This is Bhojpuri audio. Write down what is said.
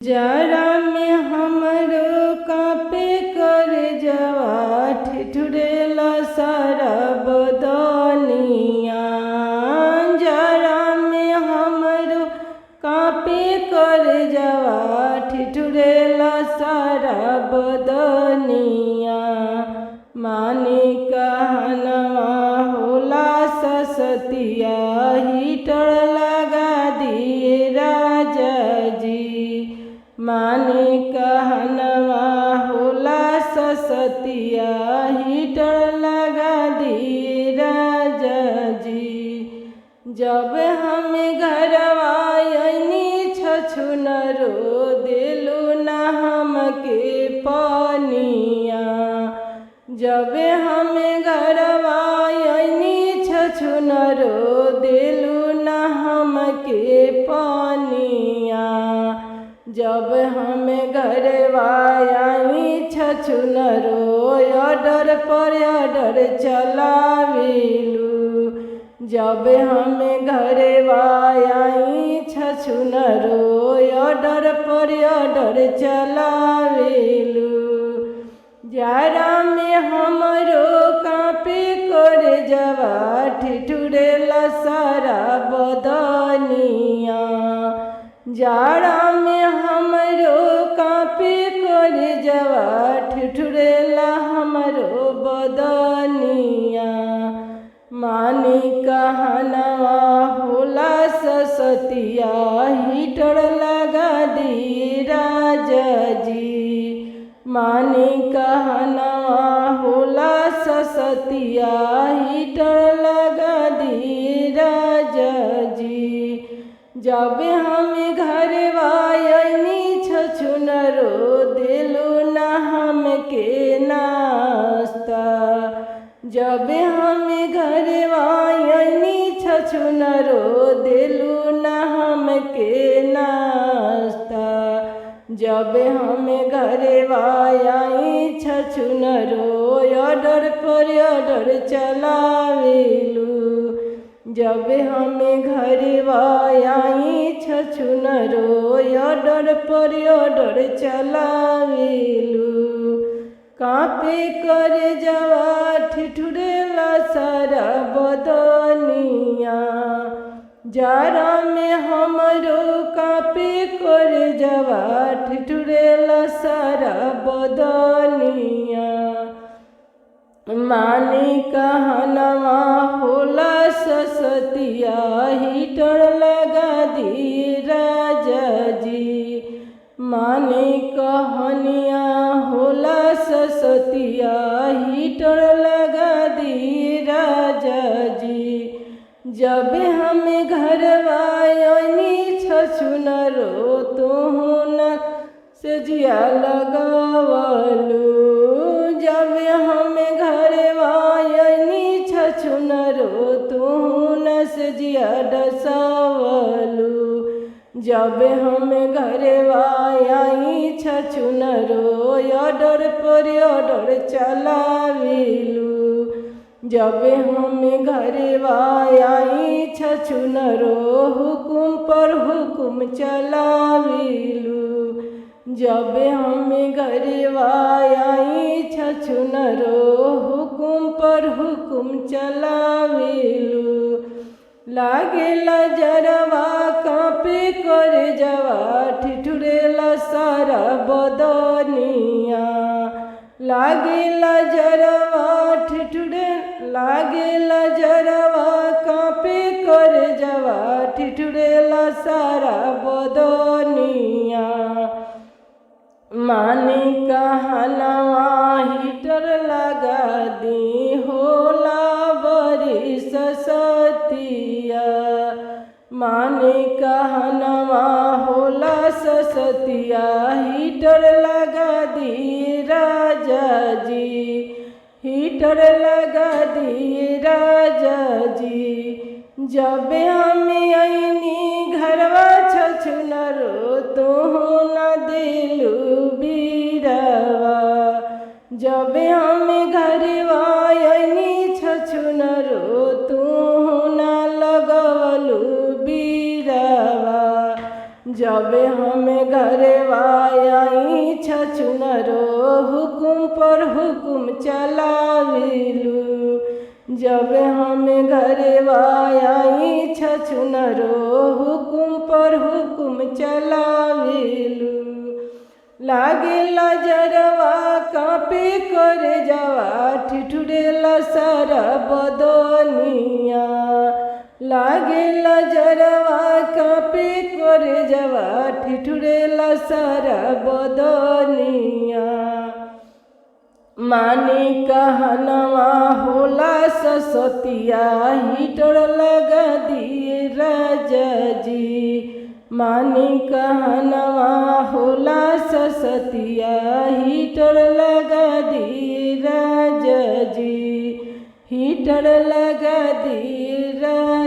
जाड़ा में हमरो कांपे कर जवा ठिठुरेला सारा बदनिया। जाड़ा में हमरो कांपे कर जवा ठिठुरेला सारा बदनिया। माने कहनवा होला ससतिया हीटर लगा दिए राजा जी। माने कहनवा होला ससतिया हीटर लगा दिए राजा जी। जब हम घरवा आइनी छछुनरो दिलु ना हमके पानिया। जब हम घरवा आइनी छछुनरो दिलु ना हमके पानिया। जब हम घरवा आई छछुनरो ऑर्डर पर ऑर्डर चलावेलू। जब हम घरवा आई छछुनरो ऑर्डर पर ऑर्डर चलावेलू। जाड़ा में हमरो कांपे कर जवा ठिठुरेला सारा बदनिया। जाड़ा में हमरो कांपे कर जवा ठिठुरेला हमरो बदनिया। मानी कहनवा होला ससतिया हीटर लगा दी राजा जी। मानी कहनवा होला ससतिया हीटर लगा दी राजा जी। जब हम घरवा आइनी छछुनरो दिलु ना हमके नाश्ता। जब हम घरवा आइनी छछुनरो दिलु ना हमके नाश्ता। जब हम घरवा आई छछुनरो ऑर्डर पर ऑर्डर चलावेलू। जब हम घरवा आई छछुनरो ऑर्डर पर ऑर्डर चलावेलू। कांपे कर जवा ठिठुरेला सारा बदनिया। जाड़ा में हमरो कांपे कर जवा ठिठुरेला सारा बदनिया। माने कहनवा होला ससतिया हीटर लगा दी राजा जी। माने कहनिया होला ससतिया हीटर लगा दी राजा जी। जब हम घरवा आइनी छछुनरो तुहु न सजिया लगावलू। जब हम घरवा आइनी छछुनरो तुहु न सजिया डसावलू। जब हम घरवा आई छछुनरो ऑर्डर पर ऑर्डर चलावेलू। जब हम घरवा आई छछुनरो हुकुम पर हुकुम चलावेलू। जब हम घरवा आई छछुनरो हुकुम पर हुकुम चलावेलू। लागेला जरवा कांपे कर जवा ठिठुरेला सारा बदनिया। लागेला जरवा लागेला जरवा कांपे कर जवा ठिठुरेला सारा बदनिया। माने कहनवा हीटर लगा दी होला बड़ी ससतिया। माने कहनवा होला ससतिया हीटर लगा दी राजा जी। हीटर लगा दी राजा जी। जब हम आइनी घरवा छछुनरो तुहु न दिलु बीरवा। जब हम घरवा आइनी छछुनरो तुहु न लगवलु बीरवा। जब जब हमें घर आई छछुनरो हुकुम पर हुकुम चलाविलू। जब हमें घर आई छछुनरो हुकुम पर हुकुम चलाविलू। लागे जरवा कापे कर जावा ठिठुरेला सारा बदनिया। लागे जरवा कापे कर जावा ठिठुरेला सारा बदनिया। माने कहनवा होला ससतिया हीटर लगा दिए राजा जी। माने कहनवा होला ससतिया हीटर लगा दिए राजा जी। हीटर लगा दिए राजा